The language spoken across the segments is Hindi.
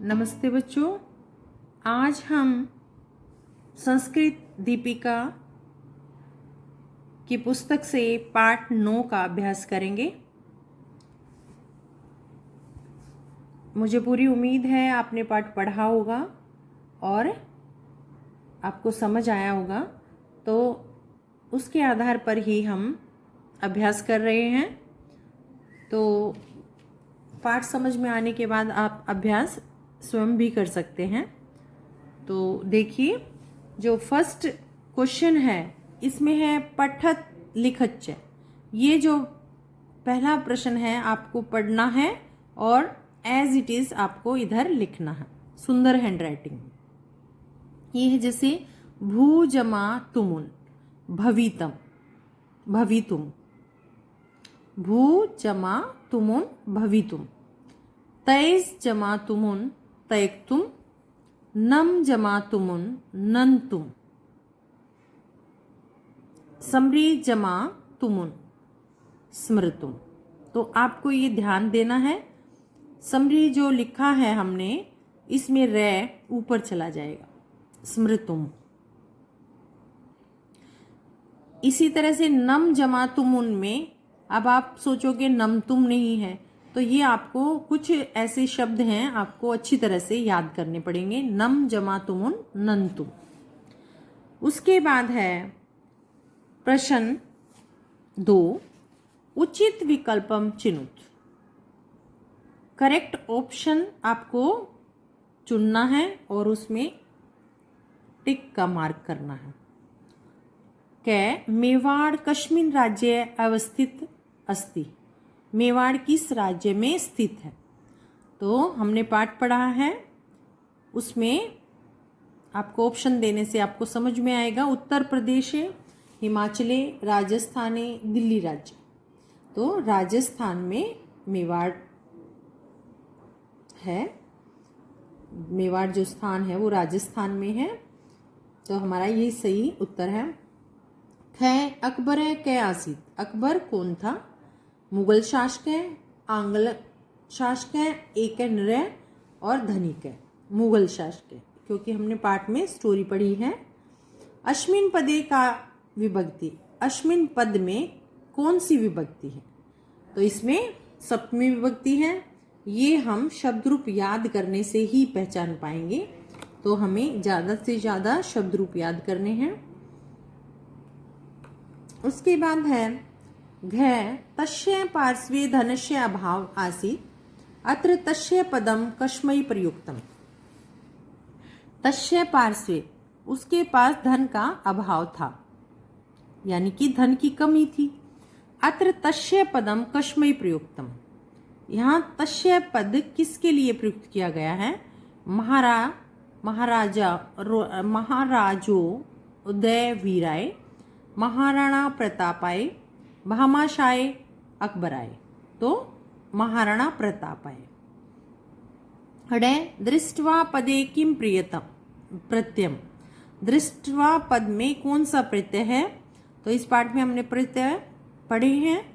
नमस्ते बच्चों, आज हम संस्कृत दीपिका की पुस्तक से पाठ 9 का अभ्यास करेंगे। मुझे पूरी उम्मीद है आपने पाठ पढ़ा होगा और आपको समझ आया होगा, तो उसके आधार पर ही हम अभ्यास कर रहे हैं। तो पाठ समझ में आने के बाद आप अभ्यास स्वयं भी कर सकते हैं। तो देखिए, जो फर्स्ट क्वेश्चन है इसमें है पठत लिखत च। ये जो पहला प्रश्न है आपको पढ़ना है और एज इट इज आपको इधर लिखना है सुंदर हैंड राइटिंग। ये है जैसे भू जमा तुमुन भवितम भवितुम, भू जमा तुमुन भवितुम, तैस जमा तुमुन तयक्तुम, नम जमा तुमुन नंतुम, समरी जमा तुमुन स्मृतुम। तो आपको ये ध्यान देना है, समरी जो लिखा है हमने इसमें रे ऊपर चला जाएगा, स्मृतुम। इसी तरह से नम जमा तुमुन में अब आप सोचोगे नम तुम नहीं है, तो ये आपको कुछ ऐसे शब्द हैं आपको अच्छी तरह से याद करने पड़ेंगे। नम जमा तुमुन नंतुम। उसके बाद है प्रश्न 2, उचित विकल्पम चिनुत। करेक्ट ऑप्शन आपको चुनना है और उसमें टिक का मार्क करना है। मेवाड़ कस्मिन् राज्ये अवस्थित अस्ति। मेवाड़ किस राज्य में स्थित है? तो हमने पाठ पढ़ा है, उसमें आपको ऑप्शन देने से आपको समझ में आएगा। उत्तर प्रदेश है, हिमाचले, राजस्थाने, दिल्ली राज्य। तो राजस्थान में मेवाड़ है, मेवाड़ जो स्थान है वो राजस्थान में है। तो हमारा ये सही उत्तर है। अकबर के आसित। अकबर कौन था? मुगल शासक है, आंग्ल शासक है, एक है नृ और धनिक है। मुगल शासक है, क्योंकि हमने पाठ में स्टोरी पढ़ी है। अश्मिन पदे का विभक्ति। अश्मिन पद में कौन सी विभक्ति है? तो इसमें सप्तमी विभक्ति है। ये हम शब्द रूप याद करने से ही पहचान पाएंगे, तो हमें ज़्यादा से ज़्यादा शब्द रूप याद करने हैं। उसके बाद है तस्य पार्श्वे धनस्य अभाव आसीत्, अत्र तस्य पदम कस्मै प्रयुक्तम। तस्य पार्श्वे, उसके पास धन का अभाव था, यानी कि धन की कमी थी। अत्र तस्य पदम कस्मै प्रयुक्तम। यहाँ तस्य पद किसके लिए प्रयुक्त किया गया है? महाराजो उदय वीराय, महाराणा प्रतापाय, भामाशाय, अकबराय। तो महाराणा प्रतापाय। अडे दृष्ट्वा पदे किम प्रियतम प्रत्ययम। दृष्ट्वा पद में कौन सा प्रत्यय है? तो इस पाठ में हमने प्रत्यय पढ़े हैं,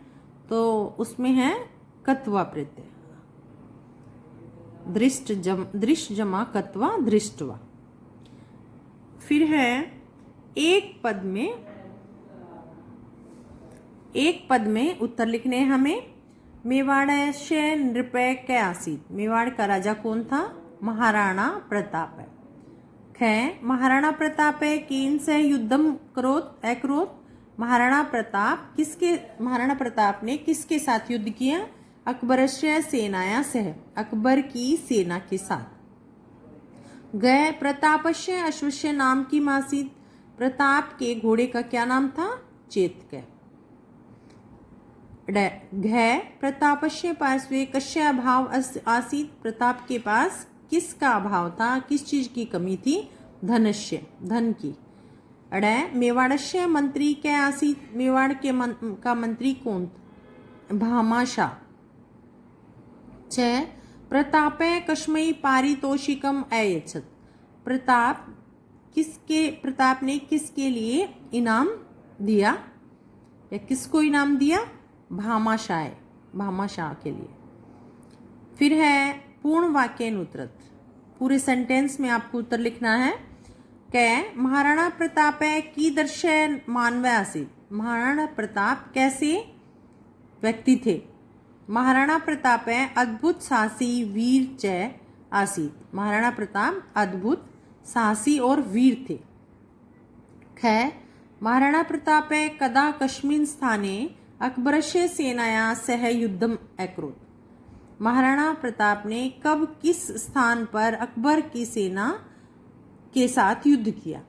तो उसमें है कत्वा प्रत्यय। दृष्ट जमा कत्वा दृष्टवा। फिर है एक पद में उत्तर लिखने हैं हमें। मेवाड़स्य नृपय के आसीत। मेवाड़ का राजा कौन था? महाराणा प्रताप है। महाराणा प्रताप किन से युद्धम अकरोत। महाराणा प्रताप ने किसके साथ युद्ध किया? अकबरस्य सेनाया सह, अकबर की सेना के साथ। प्रतापस्य अश्वस्य नाम की मासीत। प्रताप के घोड़े का क्या नाम था? चेतक। प्रतापस्य पार्श्वे कस्य अभाव आसीत। प्रताप के पास किसका अभाव था? किस चीज की कमी थी? धनस्य, धन की। मेवाड़स्य मंत्री क्या आसीत। मेवाड़ के का मंत्री कौन था? भामाशाह। प्रतापे कस्मै पारितोषिकम अयच्छत्। प्रताप ने किसके लिए इनाम दिया या किसको इनाम दिया? भामाशाह, भामाशाह के लिए। फिर है पूर्ण वाक्य उत्तरत। पूरे सेंटेंस में आपको उत्तर लिखना है। कै महाराणा प्रताप कीदर्श मानव आसीत्। महाराणा प्रताप कैसे व्यक्ति थे। महाराणा प्रताप अद्भुत साहसी वीर च आसीत्। महाराणा प्रताप अद्भुत साहसी और वीर थे। ख महाराणा प्रताप कदा कस्मिन् स्थाने अकबरस्य सेनाया सह युद्धम अकरोत्। महाराणा प्रताप ने कब किस स्थान पर अकबर की सेना के साथ युद्ध किया।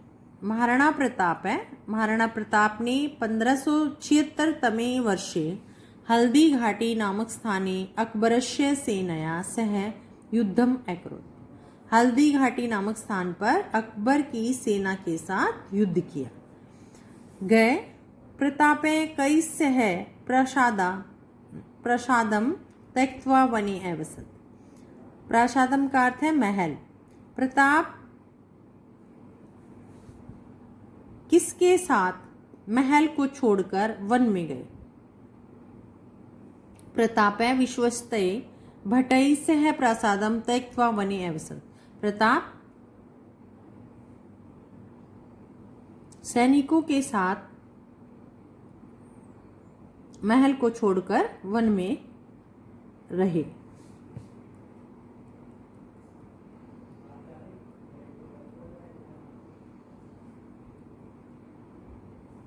महाराणा प्रताप ने 1576 तमे वर्षे हल्दी घाटी नामक स्थाने अकबरस्य सेनया सह युद्धम अकरोत्। हल्दी घाटी नामक स्थान पर अकबर की सेना के साथ युद्ध किया। गए प्रतापे कैसह प्रसादम त्यक्त्वा वने अवसत्। प्रासादम का अर्थ है महल। प्रताप किसके साथ महल को छोड़कर वन में गए। प्रतापे विश्वस्ते भटैः सह प्रासादम त्यक्त्वा वने अवसत्। प्रताप सैनिकों के साथ महल को छोड़कर वन में रहे।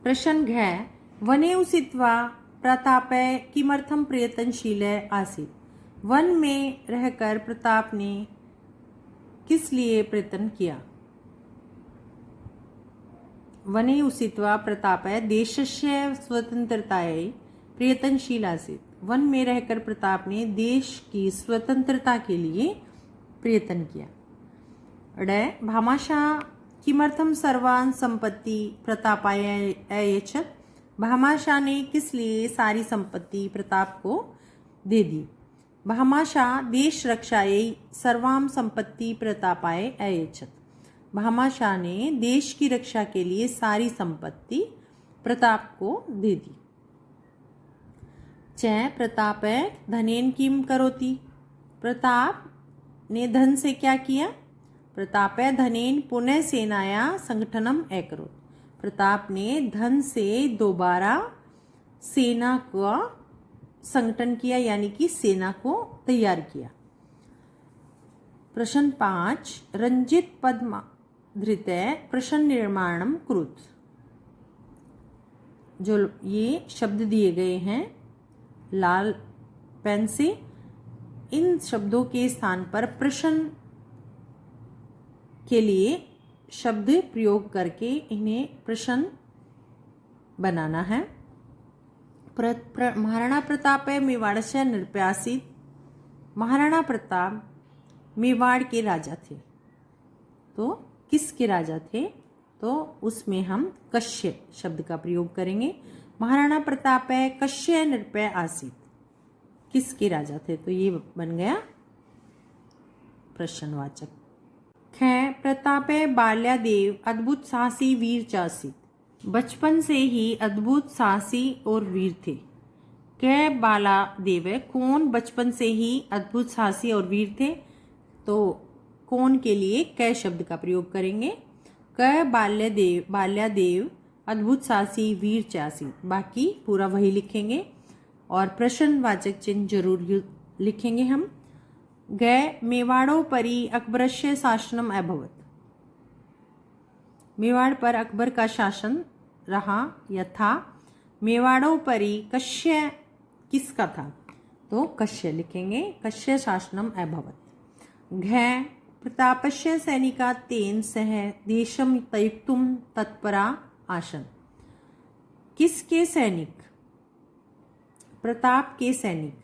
प्रश्न घ वने उषित्वा प्रताप किमर्थम प्रयत्नशील आसीत्। वन में रहकर प्रताप ने किस लिए प्रयत्न किया। वने उषित्वा प्रताप देशस्य स्वतंत्रतायै प्रयत्नशील आसीत्। वन में रहकर प्रताप ने देश की स्वतंत्रता के लिए प्रयत्न किया। ड भामाशाह किमर्थम सर्वान् संपत्ति प्रतापाय अयच्छत्। भामाशाह ने किस लिए सारी संपत्ति प्रताप को दे दी। भामाशाह देश रक्षायै सर्वां संपत्ति प्रतापाय अयच्छत्। भामाशाह ने देश की रक्षा के लिए सारी संपत्ति प्रताप को दे दी। च प्रताप धनेन किम करोति। प्रताप ने धन से क्या किया। प्रताप धनेन पुनः सेनाया संगठनम अकरोत्। प्रताप ने धन से दोबारा सेना का संगठन किया, यानी कि सेना को तैयार किया। प्रश्न 5 रंजित पद्मा धृत प्रश्न निर्माणम कुरुत्। जो ये शब्द दिए गए हैं लाल पेन से, इन शब्दों के स्थान पर प्रश्न के लिए शब्द प्रयोग करके इन्हें प्रश्न बनाना है। महाराणा प्रताप मेवाड़ से नृप आसीत्। महाराणा प्रताप मेवाड़ के राजा थे। तो किसके राजा थे, तो उसमें हम कश्य शब्द का प्रयोग करेंगे। महाराणा प्रताप कश्य नृप आसीत्, किसके राजा थे, तो ये बन गया प्रश्नवाचक। ख प्रताप बाल्यादेव अद्भुत साहसी वीर चासीत्। बचपन से ही अद्भुत साहसी और वीर थे। कै बालादेव कौन बचपन से ही अद्भुत साहसी और वीर थे, तो कौन के लिए कै शब्द का प्रयोग करेंगे। कै बाल्यादेव अद्भुत साहसी वीर चासी, बाकी पूरा वही लिखेंगे और प्रश्नवाचक चिन्ह जरूर लिखेंगे हम। गै मेवाड़ों परी अकबरस्य शासनम अभवत्। मेवाड़ पर अकबर का शासन रहा या था। मेवाड़ों परी कश्य किसका था, तो कश्य लिखेंगे, कश्य शासनम अभवत्। घै प्रतापस्य सैनिका तेन सह देशम त्यक्तुम तत्परा आसन। किसके सैनिक, प्रताप के सैनिक,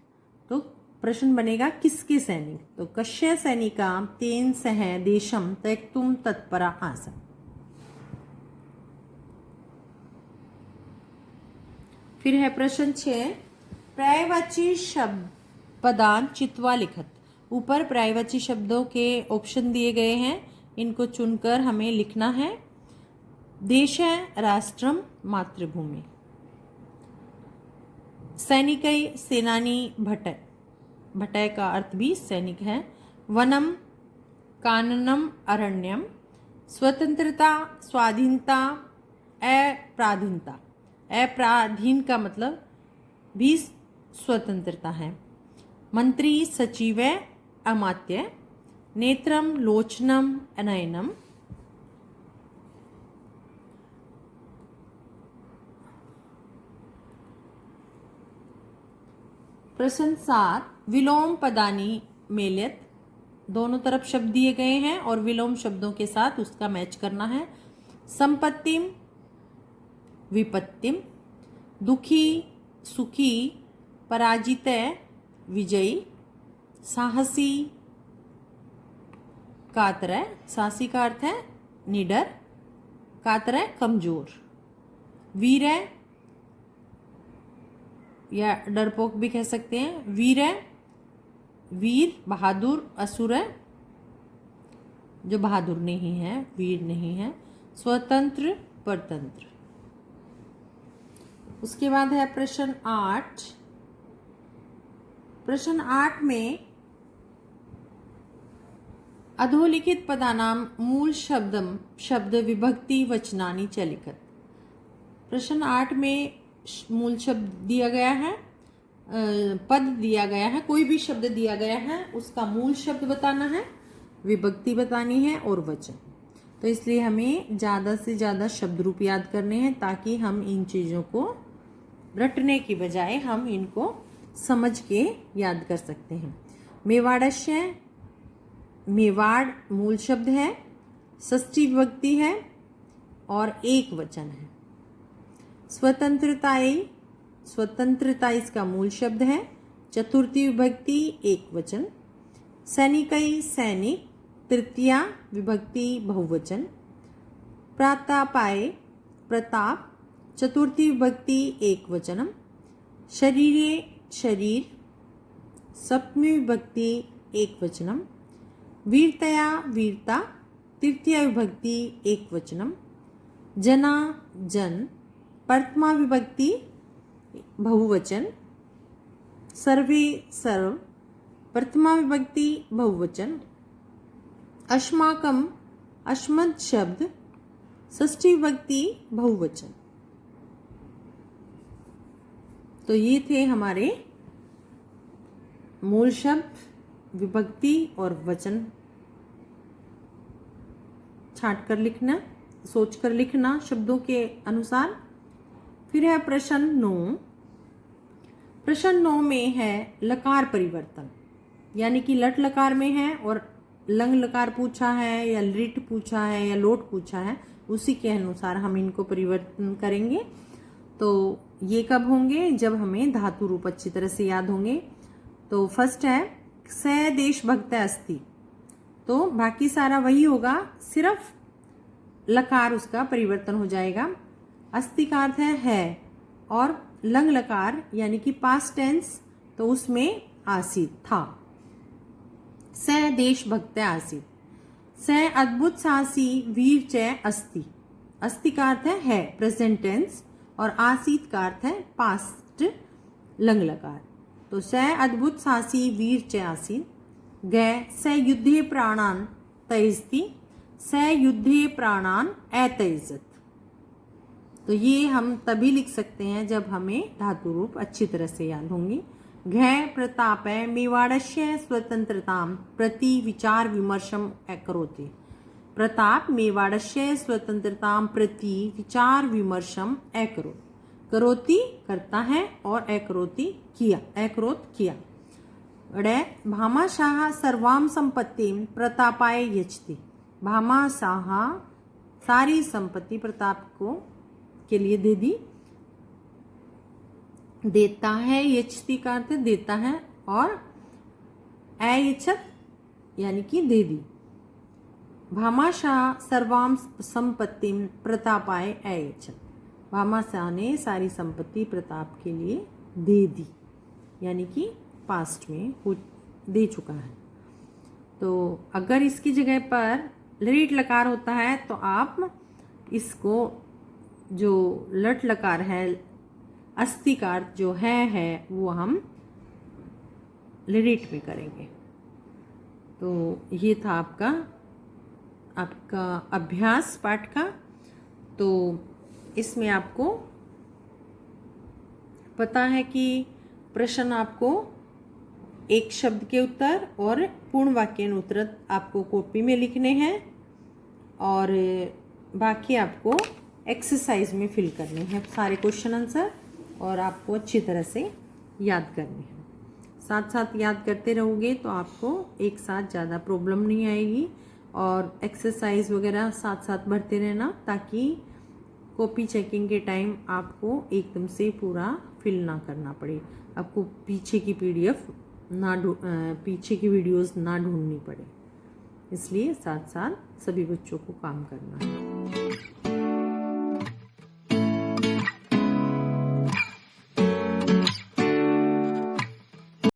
तो प्रश्न बनेगा किसके सैनिक, तो कश्य सैनिका तेन सह देशम त्यक्तुम तत्परा आसन। फिर है प्रश्न 6 पर्यायवाची शब्द पदान चित्वा लिखत। ऊपर पर्यायवाची शब्दों के ऑप्शन दिए गए हैं, इनको चुनकर हमें लिखना है। देश है राष्ट्रम मातृभूमि। सैनिकई सेनानी भटय, भटय का अर्थ भी सैनिक है। वनम काननम अरण्यम, स्वतंत्रता, स्वाधीनता, अपराधीनता। अपराधीन का मतलब भी स्वतंत्रता है। मंत्री, सचिव, अमात्य। नेत्रम, लोचनम, अनयनम। प्रश्न 7, विलोम पदानी मेलित। दोनों तरफ शब्द दिए गए हैं और विलोम शब्दों के साथ उसका मैच करना है। संपत्तिम, विपत्तिम। दुखी, सुखी, पराजित, विजयी। साहसी, कातर। साहसी का अर्थ है निडर, कातर कमजोर। वीर या डरपोक भी कह सकते हैं। वीर बहादुर, असुर जो बहादुर नहीं है, वीर नहीं है। स्वतंत्र, परतंत्र। उसके बाद है प्रश्न 8। प्रश्न 8 में अधोलिखित पदानाम मूल शब्द विभक्ति वचनानि च लिखत। प्रश्न 8 में मूल शब्द दिया गया है, पद दिया गया है, कोई भी शब्द दिया गया है, उसका मूल शब्द बताना है, विभक्ति बतानी है और वचन। तो इसलिए हमें ज़्यादा से ज़्यादा शब्द रूप याद करने हैं ताकि हम इन चीज़ों को रटने की बजाय हम इनको समझ के याद कर सकते हैं। मेवाड़स्य, मेवाड़ मूल शब्द है, षष्ठी विभक्ति है और एक वचन है। स्वतंत्रताई, स्वतंत्रता इसका मूल शब्द है, चतुर्थी विभक्ति एक वचन। सैनिकई, सैनिक तृतीया विभक्ति बहुवचन। प्रतापाय, प्रताप चतुर्थी विभक्ति एक वचनम। शरीरे, शरीर सप्तमी विभक्ति एक वचनम। वीरतया, वीरता तृतीया विभक्ति एक वचनम। जना, जन प्रथमा विभक्ति बहुवचन। सर्वे, सर्व प्रथमा विभक्ति बहुवचन। अस्माकम, अस्मद शब्द षष्ठी विभक्ति बहुवचन। तो ये थे हमारे मूल शब्द, विभक्ति और वचन। छांट कर लिखना, सोच कर लिखना शब्दों के अनुसार। फिर है प्रश्न 9। प्रश्न 9 में है लकार परिवर्तन, यानी कि लट लकार में है और लंग लकार पूछा है या लिट पूछा है या लोट पूछा है, उसी के अनुसार हम इनको परिवर्तन करेंगे। तो ये कब होंगे? जब हमें धातु रूप अच्छी तरह से याद होंगे। तो फर्स्ट है स देशभक्त अस्ति, तो बाकी सारा वही होगा, सिर्फ लकार उसका परिवर्तन हो जाएगा। अस्ति का अर्थ है और लंग लकार यानी कि पास्ट टेंस, तो उसमें आसीत था। स देशभक्त आसीत। स अद्भुत साहसी वीर च अस्ति। अस्ति का अर्थ है प्रेजेंट टेंस और आसीत का अर्थ है पास्ट लंग लकार। तो स अद्भुत साहसी वीर च आसीत। ग स युद्धे प्राणान त्यजति। स युद्धे प्राणान अत्यजत। तो ये हम तभी लिख सकते हैं जब हमें धातु रूप अच्छी तरह से याद होंगी। घ प्रताप मेवाड़स्य स्वतंत्रताम प्रति विचार विमर्शम करोति। प्रताप मेवाड़स्य स्वतंत्रताम प्रति विचार विमर्शम अकरोति। करोति करता है और अकरोति किया, अकरोत किया। भामाशाह सर्वाम संपत्तिम प्रतापाय यच्छति। भामाशाह सारी संपत्ति प्रताप को के लिए दे दी, देता है। यच्छति का अर्थ देता है और अयच्छत यानी कि दे दी। भामाशाह सर्वाम संपत्तिम प्रतापाय अयच्छत। भामाशाह ने सारी संपत्ति प्रताप के लिए दे दी, यानी कि पास्ट में दे चुका है। तो अगर इसकी जगह पर लरीट लकार होता है तो आप इसको जो लट लकार है अस्ति का अर्थ जो है वो हम लिरिट में करेंगे। तो ये था आपका अभ्यास पाठ का। तो इसमें आपको पता है कि प्रश्न आपको एक शब्द के उत्तर और पूर्ण वाक्य उत्तर आपको कॉपी में लिखने हैं और बाकी आपको एक्सरसाइज में फिल करने हैं सारे क्वेश्चन आंसर, और आपको अच्छी तरह से याद करने हैं। साथ साथ याद करते रहोगे तो आपको एक साथ ज़्यादा प्रॉब्लम नहीं आएगी, और एक्सरसाइज वगैरह साथ साथ भरते रहना ताकि कॉपी चेकिंग के टाइम आपको एकदम से पूरा फिल ना करना पड़े, आपको पीछे की पीडीएफ पीछे की वीडियोस ना ढूंढनी पड़े। इसलिए साथ साथ सभी बच्चों को काम करना है।